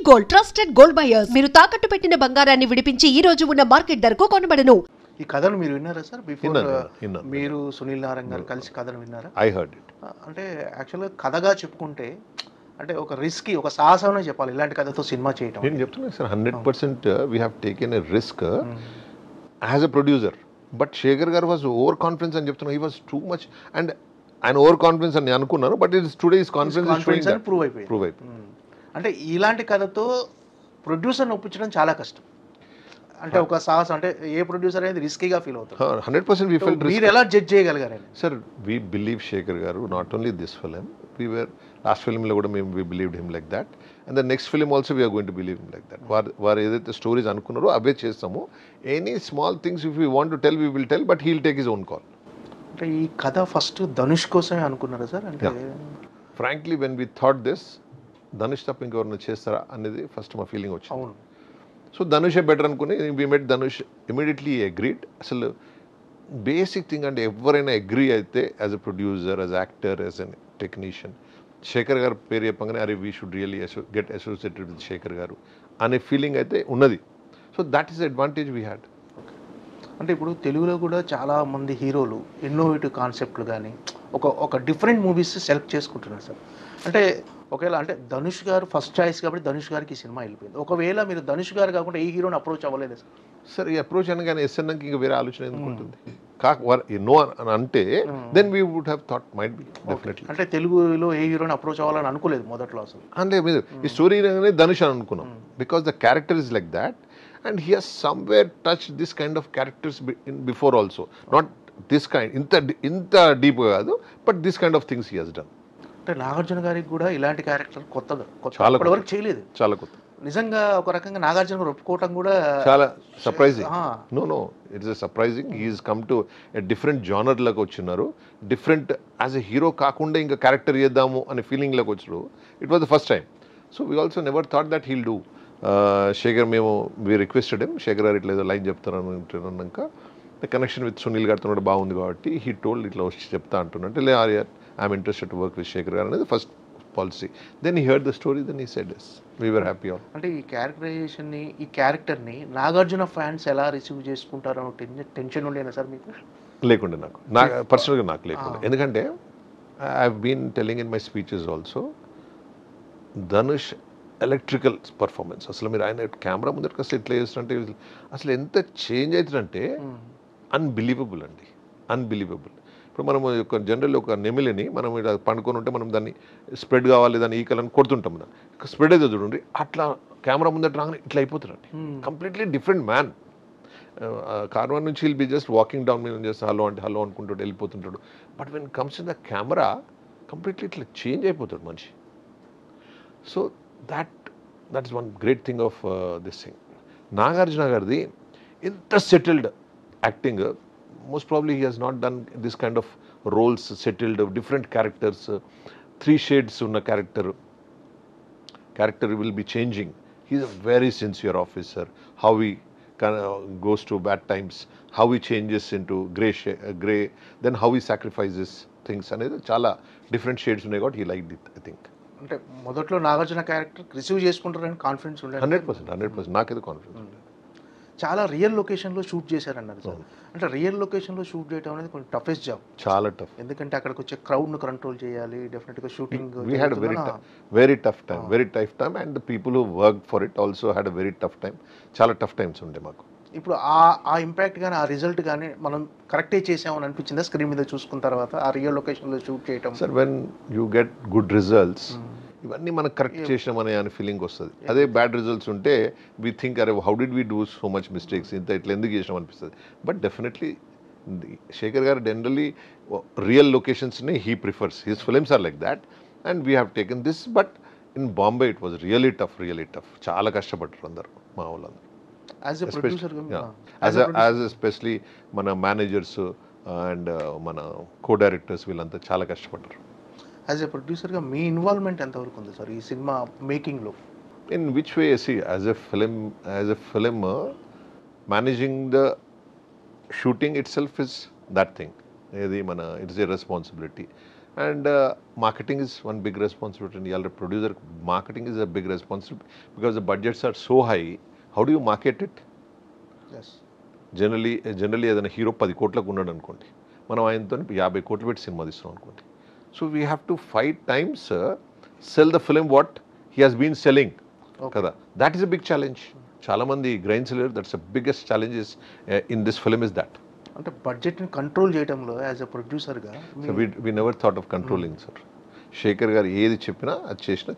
Gold trusted gold buyers. మీరు తాకట్టు పెట్టిన బంగారాన్ని విడిపించి ఈ రోజు ఉన్న మార్కెట్ ధరకు కొనబడను. ఈ కథను మీరు విన్నారా సార్? బిఫోర్ మీరు సునీల్ నారాయణ గారు కలిసి కథను విన్నారా? I heard it. అంటే యాక్చువల్గా కథగా చెప్పుకుంటే అంటే ఒక రిస్క్, ఒక సాహసమే చెప్పాలి ఇలాంటి కథతో సినిమా చేయటం. నేను చెప్తున్నాను sir, 100% we have taken a risk as a producer. But Shekhar garu was overconfidence అని చెప్తున్నా. He was too much and ఆయన ఓవర్ కాన్ఫిడెన్స్ అని అనుకున్నాను. But it's today is confidence prove అయిపోయింది. అంటే ఇలాంటి కథతో ప్రొడ్యూసర్ని ఒప్పించడం చాలా కష్టం. అంటే ఒక సాహసం, అంటే ఏ ప్రొడ్యూసర్ అనేది రిస్కీగా ఫీల్ అవుతారు. 100% వీ ఫెల్ట్. మీరు ఎలా జడ్జ్ చేయగలిగారు sir? We believe Shekhar garu not only this film, we were last ఫిలింలో కూడా మేము we believed him like that, and the next film also we are going to believe him like that. వారు ఏదైతే stories అనుకున్నారో అవే చేస్తాము. Any small things if you want to tell we will tell, but he will take his own call. అంటే ఈ కథ first Dhanush కోసమే అనుకున్నారా సార్? అంటే frankly when we thought this, Dhanush తప్ప ఇంకెవరైనా చేస్తారా అనేది ఫస్ట్ మా ఫీలింగ్ వచ్చింది. అవును. సో ధనుషే బెటర్ అనుకుని we met Dhanush, immediately agreed. అసలు బేసిక్ థింగ్ అంటే ఎవరైనా అగ్రీ అయితే as a producer, as actor, as an technician, Shekhar garu పేరు చెప్పగానే అరే we should really get associated with Shekhar garu అనే ఫీలింగ్ అయితే ఉన్నది. So that is advantage we had. అంటే ఇప్పుడు తెలుగులో కూడా చాలామంది హీరోలు ఇన్నోవేటివ్ కాన్సెప్ట్లు కానీ ఒక డిఫరెంట్ మూవీస్ సెలెక్ట్ చేసుకుంటున్నారు సార్. అంటే ఒకవేళ అంటే ధనుష్ గారు ఫస్ట్ చాయిస్ కాబట్టి ధనుష్ గారికి ఈ సినిమా వెళ్ళిపోయింది. ఒకవేళ మీరు ధనుష్ గారు కాకుండా ఈ హీరోని అప్రోచ్ అవ్వలేదు సార్? సార్ ఈ అప్రోచ్ అనగానే ఎస్ఎన్కి ఇంకా వేరే ఆలోచన ఎందుకు ఉంటుంది? నో అని అంటే then we would have thought might be definitely. అంటే తెలుగులో ఏ హీరోని అప్రోచ్ అవ్వాలని అనుకోలేదు మొదట్లో అసలు? అంటే మీరు ఈ స్టోరీ ధనుష్ అని అనుకున్నాం because the character is like that. And he has somewhere touched this kind of characters before also. Not this kind, inta deep kaadu, but this kind of things he has done. అంటే నాగార్జున గారికి కూడా ఇలాంటి character కొత్తగా వరకు చేయలేదు. చాలా కొత్త. నిజంగా ఒక రకంగా నాగార్జున గారు ఒప్పుకోవటం కూడా చాలా surprising. No it's surprising. He is come to a different genre లాగా వచ్చినారు. డిఫరెంట్ యాజ్ ఎ హీరో కాకుండా ఇంకా క్యారెక్టర్ చేద్దాము అనే ఫీలింగ్ లాగా వచ్చారు. It was the first time. So we also never thought that he'll do. Shekhar మేము వీ రిక్వెస్టెడ్ హిమ్, శేఖర్ గారు ఇట్లా ఏదో లైన్ చెప్తాను అంటున్నాక ద కనెక్షన్ విత్ సునీల్ గారితో కూడా బాగుంది కాబట్టి హీ టోల్డ్ ఇట్లా వచ్చి చెప్తా అంటున్నట్టు లే I'm interested to work with Shekhar garu అనేది first policy. Then he heard the story, then he said yes, we were happy all. అంటే ఈ క్యారెక్టరైజేషన్ని, ఈ క్యారెక్టర్ని నాగార్జున ఫ్యాన్స్ ఎలా రిసీవ్ చేసుకుంటారో టెన్షన్ ఉండేనా సార్ మీకు? లేకుండే నాకు పర్సనల్గా నాకు లేకుండా. ఎందుకంటే I have been telling in my speeches also, Dhanush electrical performance అసలు మీరు ఆయన కెమెరా ముందరికి అసలు ఎట్లా చేస్తుంటే అసలు ఎంత చేంజ్ అవుతుందంటే అన్బిలీవబుల్ అండి, అన్బిలీవబుల్. ఇప్పుడు మనం ఒక జనరల్ ఒక నెమిలిని మనం ఇలా పండుకొని ఉంటే మనం దాన్ని స్ప్రెడ్ కావాలి, దాన్ని ఈకలని కొడుతుంటాం, దాన్ని స్ప్రెడ్ అయితే చూడండి, అట్లా కెమెరా ముందట రాగానే ఇట్లా అయిపోతారండి. Completely different man. కార్వాన్ నుంచి will be just walking down, మేము చేస్తే హలో అంటే హలో అనుకుంటాడు వెళ్ళిపోతుంటాడు. But when comes in the camera completely ఇట్లా చేంజ్ అయిపోతాడు మనిషి. So that is one great thing of this thing. Nagarjuna gardi inta settled acting, most probably he has not done this kind of roles, settled different characters, 3 shades unna character will be changing. He is a very sincere officer. How he goes to bad times, how he changes into gray, then how he sacrifices things anedi chala different shades unnai got he liked it, I think. అంటే మొదట్లో Nagarjuna character receive చేసుకుంటారని confidence ఉండే? 100% నాకైతే confidence ఉంది. చాలా real లొకేషన్లో shoot చేశారన్నారు sir. అంటే రియల్ లొకేషన్లో షూట్ చేయడం అనేది కొంచెం టఫెస్ట్ జాబ్, చాలా టఫ్. ఎందుకంటే అక్కడికి వచ్చే క్రౌడ్ను కంట్రోల్ చేయాలి, డెఫినెట్గా shooting. We had very tough time and the people who work for it also had a very tough time. చాలా టఫ్ టైమ్స్ ఉండే మాకు. ఇప్పుడు ఆ ఇంపాక్ట్ కానీ ఆ రిజల్ట్ కానీ మనం కరెక్టే చేసామని అనిపించిందా స్క్రీన్ మీద చూసుకున్న తర్వాత ఆ రియల్ లొకేషన్లో షూట్ చేయటం? Sir when you get good results ఇవన్నీ మనకు కరెక్ట్ చేసినామనే అని ఫీలింగ్ వస్తుంది. అదే బ్యాడ్ రిజల్ట్స్ ఉంటే వీ థింక్ అరే how did we do so much mistakes, ఇంత ఇట్లా ఎందుకు చేసినాం అనిపిస్తుంది. But definitely Shekhar garu generally real లొకేషన్స్ని he prefers, his films are like that and we have taken this. But in Bombay it was really tough. చాలా కష్టపడ్డారు అందరు మా వాళ్ళందరూ. As a producer, as especially మన మేనేజర్స్ అండ్ మన కో డైరెక్టర్స్ వీళ్ళంతా చాలా కష్టపడ్డారు. యాజ్ ఎ ప్రొడ్యూసర్గా మీ ఇన్వాల్వ్మెంట్ ఎంతవరకు ఉంది సార్ ఈ సినిమా మేకింగ్లో? In which way? See as a film managing the shooting itself is that thing. ఏది మన it's a responsibility. And marketing is one big responsibility. ఇవాళ producer marketing is a big responsibility because the budgets are so high. How do you market it? Yes. Generally ఏదైనా hero 10 కోట్లకు ఉన్నాడు అనుకోండి, మనం ఆయనతో 50 కోట్లు పెట్టి సినిమా తీస్తున్నాం అనుకోండి. So we have to 5 times sell the film what he has been selling కదా. That is a big challenge. చాలామంది గ్రహించలేరు. That's a biggest challenges in this film is that. అంటే బడ్జెట్ని కంట్రోల్ చేయడంలో యాజ్ అ ప్రొడ్యూసర్గా so we never thought of controlling sir. Shekhar garu ఏది చెప్పినా అది చేసిన.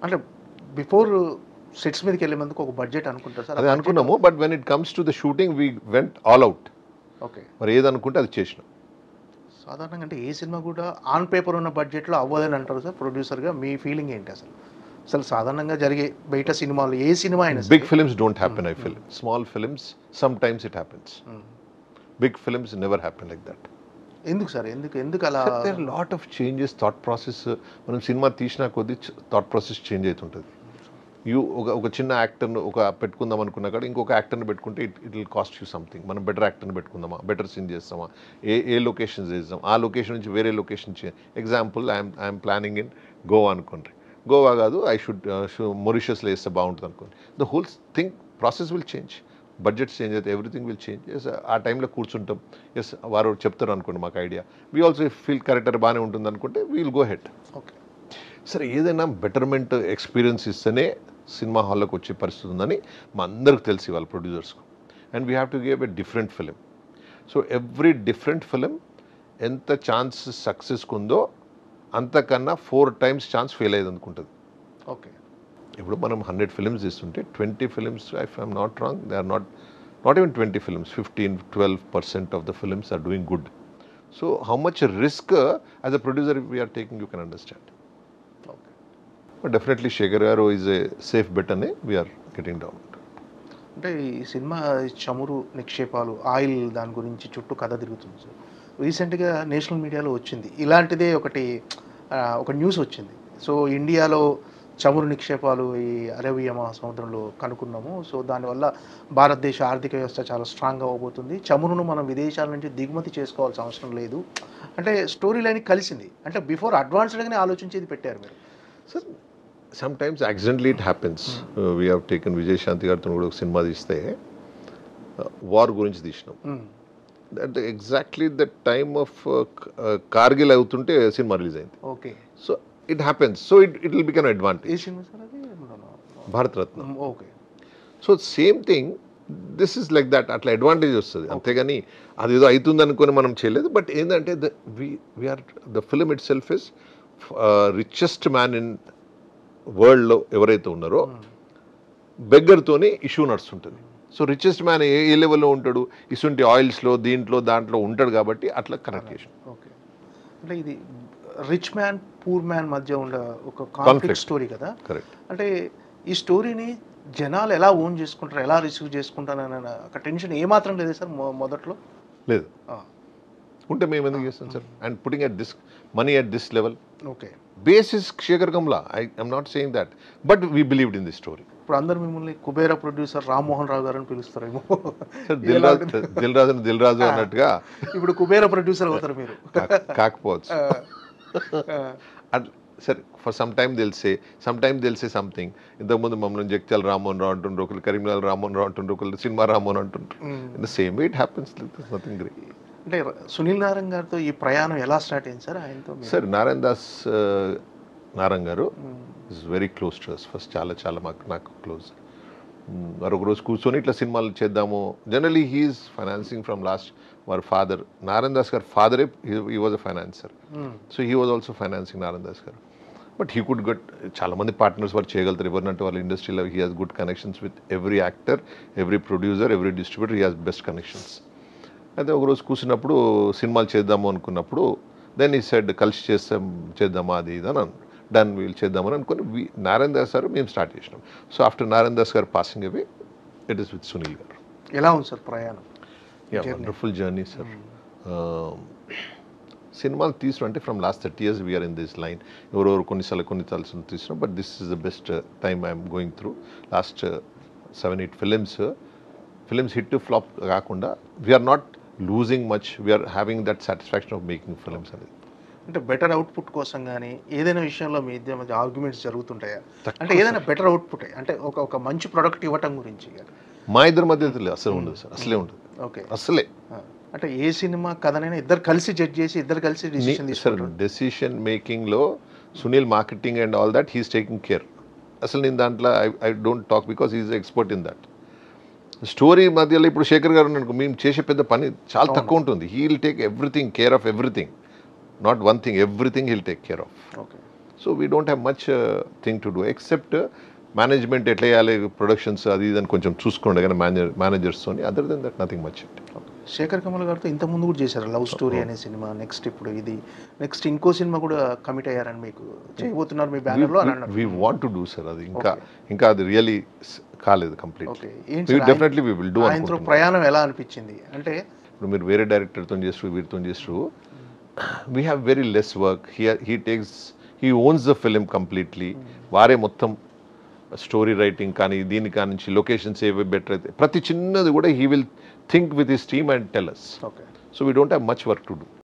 అంటే బిఫోర్ సెట్స్ మీదకి వెళ్ళే ముందుకు ఒక బడ్జెట్ అనుకుంటారు సార్? అది అనుకున్నాము, but when it comes to the shooting we went all out. Okay. మరి ఏది అనుకుంటే అది చేసినాం. సాధారణంగా అంటే ఏ సినిమా కూడా ఆన్ పేపర్ ఉన్న బడ్జెట్లో అవ్వదని అంటారు సార్. ప్రొడ్యూసర్గా మీ ఫీలింగ్ ఏంటి అసలు? అసలు సాధారణంగా జరిగే బయట సినిమాలు ఏ సినిమా అయినా big films don't happen. I feel small films sometimes it happens. Big films never happen like that. ఎందుకు సార్? ఎందుకు అలా? There lot of changes. Thought process మనం సినిమా తీసినా కొద్దీ థాట్ ప్రాసెస్ చేంజ్ అవుతుంటుంది. ఒక చిన్న యాక్టర్ను పెట్టుకుందాం అనుకున్నా కూడా ఇంకొక యాక్టర్ని పెట్టుకుంటే it will cost you something. మనం బెటర్ యాక్టర్ని పెట్టుకుందామా, బెటర్ సీన్ చేస్తామా, ఏ లొకేషన్స్ చేస్తాం, ఆ లొకేషన్ నుంచి వేరే location example I'm planning in Goa అనుకోండి. గోవా కాదు, ఐ షుడ్ మొరిషియస్లో వేస్తే బాగుంటుంది అనుకోండి. The whole thing process will change. Budgets change అయితే ఎవ్రీథింగ్ విల్ చేంజ్. ఎస్, ఆ టైంలో కూర్చుంటాం. ఎస్, వారు చెప్తారు అనుకోండి మాకు idea, we also feel character బాగానే ఉంటుంది అనుకుంటే వీల్ గో హెడ్. ఓకే. సరే, ఏదైనా బెటర్మెంట్ ఎక్స్పీరియన్స్ ఇస్తేనే సినిమా హాల్లోకి వచ్చే పరిస్థితి ఉందని మా అందరికి తెలిసి వాళ్ళ ప్రొడ్యూసర్స్కు. And we have to give a different film. So every different film ఎంత ఛాన్స్ సక్సెస్కి ఉందో అంతకన్నా 4 times ఛాన్స్ ఫెయిల్ అయ్యేది అనుకుంటుంది. ఓకే. ఇప్పుడు మనం 100 ఫిలిమ్స్ తీస్తుంటే 20 films, if I'm not wrong, they are not even 20 films, 15-12% of the films are doing good. So how much risk as a producer we're taking, you can understand. But definitely Shekhar garu is a safe bet and we are getting down. అంటే ఈ cinema చమురు నిక్షేపాలు, oil, దాని గురించి చుట్టూ కథ తిరుగుతుంది sir. రీసెంట్గా నేషనల్ మీడియాలో వచ్చింది ఇలాంటిదే ఒక న్యూస్ వచ్చింది. సో ఇండియాలో చమురు నిక్షేపాలు ఈ అరేబియా మహాసముద్రంలో కనుక్కున్నాము. సో దానివల్ల భారతదేశ ఆర్థిక వ్యవస్థ చాలా స్ట్రాంగ్గా అవబోతుంది. చమురును మనం విదేశాల నుంచి దిగుమతి చేసుకోవాల్సిన అవసరం లేదు అంటే స్టోరీ లైన్ కలిసింది. అంటే బిఫోర్ అడ్వాన్స్డ్గానే ఆలోచించేది పెట్టారు మీరు sir. Sometimes accidentally it happens. We have taken Vijayashanti గారితో కూడా ఒక సినిమా తీస్తే వార్ గురించి తీసినాం. అంటే exactly the time of Kargil అవుతుంటే సినిమా రిలీజ్ అయింది. Okay. So it happens. So it will become advantage. ఏ సినిమా సార్ అది? Bharataratna. Okay. So same thing this is like that. అట్లా అడ్వాంటేజ్ వస్తుంది. అంతేగాని అది ఏదో అవుతుంది అనుకుని మనం చేయలేదు. బట్ ఏంటంటే we're the film itself is richest man in వరల్డ్లో ఎవరైతే ఉన్నారో బెగ్గర్తోనే ఇష్యూ నడుస్తుంటుంది. సో రిచెస్ట్ మ్యాన్ ఏ లెవెల్లో ఉంటాడు, ఇసుంటి ఆయిల్స్లో దాంట్లో ఉంటాడు కాబట్టి అట్లా కనెక్ట్ చేసాం. ఓకే. అంటే ఇది రిచ్ మ్యాన్ పూర్ మ్యాన్ మధ్య ఉండే ఒక కాన్ఫ్లిక్ట్ స్టోరీ కదా. కరెక్ట్. అంటే ఈ స్టోరీని జనాలు ఎలా ఓన్ చేసుకుంటారు, ఎలా రిసీవ్ చేసుకుంటారు అనే ఒక టెన్షన్ ఏమాత్రం లేదు సార్ మొదట్లో? లేదు. ఉంటే మేము ఎందుకు చేస్తాం sir? And putting at this money at this level. Okay. Base is Shekhar Kamla. I'm not saying that, but we believed in this story. ఇప్పుడు అందరు మిమ్మల్ని కుబేర ప్రొడ్యూసర్ రామ్మోహన్ రావు గారు అని పిలుస్తారేమో. దిల్ రాజు అన్నట్టుగా ఇప్పుడు కుబేర ప్రొడ్యూసర్ అవుతారు మీరు. కాకపోవచ్చు సరే. For some time they'll say something. ఇంతకుముందు మమ్మల్ని జగిత్యాల రామ్మోహన్ రావు అంటుండ్రు, ఒకరు కరీంనగర్ రామ్మోహన్ రావు అంటుండ్రు, ఒకరు సినిమా రామ్మోహన్ అంటుండ్రు. In the same way it happens. Nothing great. అంటే సునీల్ నారాయణ్ గారితో ఈ ప్రయాణం ఎలా స్టార్ట్ అయింది సార్? ఆయనతో sir Narayan garu is very close to us. First చాలా నాకు క్లోజ్. మరొక రోజు కూర్చొని ఇట్లా సినిమాలు చేద్దాము. Generally he's financing from last. వారి ఫాదర్ నారాయణ్ దాస్ గారు ఫాదరే he was a financer. So he was also financing Narayan Das garu. But he could get చాలా మంది పార్ట్నర్స్ వారు చేయగలుగుతారు. ఎవరినంటే వాళ్ళ ఇండస్ట్రీలో he has good connections with every actor, every producer, every distributor. He has best connections. అయితే ఒకరోజు కూర్చున్నప్పుడు సినిమాలు చేద్దాము అనుకున్నప్పుడు దెన్ ఈ సెడ్ కలిసి చేద్దామా అది ఇది అని డన్ వీల్ చేద్దామని అనుకుని నారాయణ్ దాస్ గారు మేము స్టార్ట్ చేసినాం. So after Narayan Das garu passing away it is with Sunil garu. ఎలా ఉంది సార్ ప్రయాణం? Wonderful journey sir. సినిమాలు తీసుకుని అంటే from last 30 years we are in this line. ఎవరెవరు కొన్నిసార్లు తీసుకున్నాం. But this is the best time I'm going through. Last 7-8 films hit flop కాకుండా we are not losing much. We are having that satisfaction of making films. అంటే better output కోసం కానీ ఏదైనా విషయంలో మీ ఇద్దరి మధ్య ఆర్గ్యుమెంట్స్ జరుగుతుంటాయా? తక్కువ అంటే ఏదైనా బెటర్ అవుట్పుట్ అంటే ఒక మంచి ప్రోడక్ట్ ఇవ్వటం గురించి కానీ. మా ఇద్దరి మధ్య అయితే అసలు ఉండదు సార్, అసలే ఉండదు. ఓకే. అసలే అంటే ఏ సినిమా కథనైనా ఇద్దరు కలిసి జడ్జ్ చేసి ఇద్దరు కలిసి డిసిషన్ సార్ తీసుకుంటారు. డెసిషన్ మేకింగ్లో Sunil marketing and all that he's taking care. అసలు నేను దాంట్లో I don't talk because he's expert in that. Story మధ్యలో ఇప్పుడు శేఖర్ గారు అనుకో, మేము చేసే పెద్ద పని చాలా తక్కువ ఉంటుంది. He will take everything care of everything, not one thing, everything he'll take care of. Okay. So we don't have much thing to do except management ఎట్లా వేయాలి, ప్రొడక్షన్స్ అది ఇది అని కొంచెం చూసుకోండి కానీ మేనేజర్స్తో. Other then that nothing much. Shekhar Kamal గారితో ఇంత ముందు కూడా చేశారు లవ్ స్టోరీ అనే సినిమా. నెక్స్ట్ ఇప్పుడు ఇది, నెక్స్ట్ ఇంకో సినిమా కూడా కమిట్ అయ్యారని మీకు చేయబోతున్నారు మీ బ్యానర్లో అని అన్నారు. We want to do sir. అది ఇంకా అది రియలీ కాలేదు కంప్లీట్. ఓకే. ఏంటి డెఫినెట్లీ వీ విల్ డూ. ఆయనతో ప్రయాణం ఎలా అనిపించింది? అంటే ఇప్పుడు మీరు వేరే డైరెక్టర్తో చేస్తారు, వీరితో చేస్తారు, we have very less work. He owns the film completely. వారే మొత్తం స్టోరీ రైటింగ్ కానీ దీని కానించి లొకేషన్స్ ఏవి బెటర్ అయితే ప్రతి చిన్నది కూడా he will think with his team and tell us. Okay. So we don't have much work to do.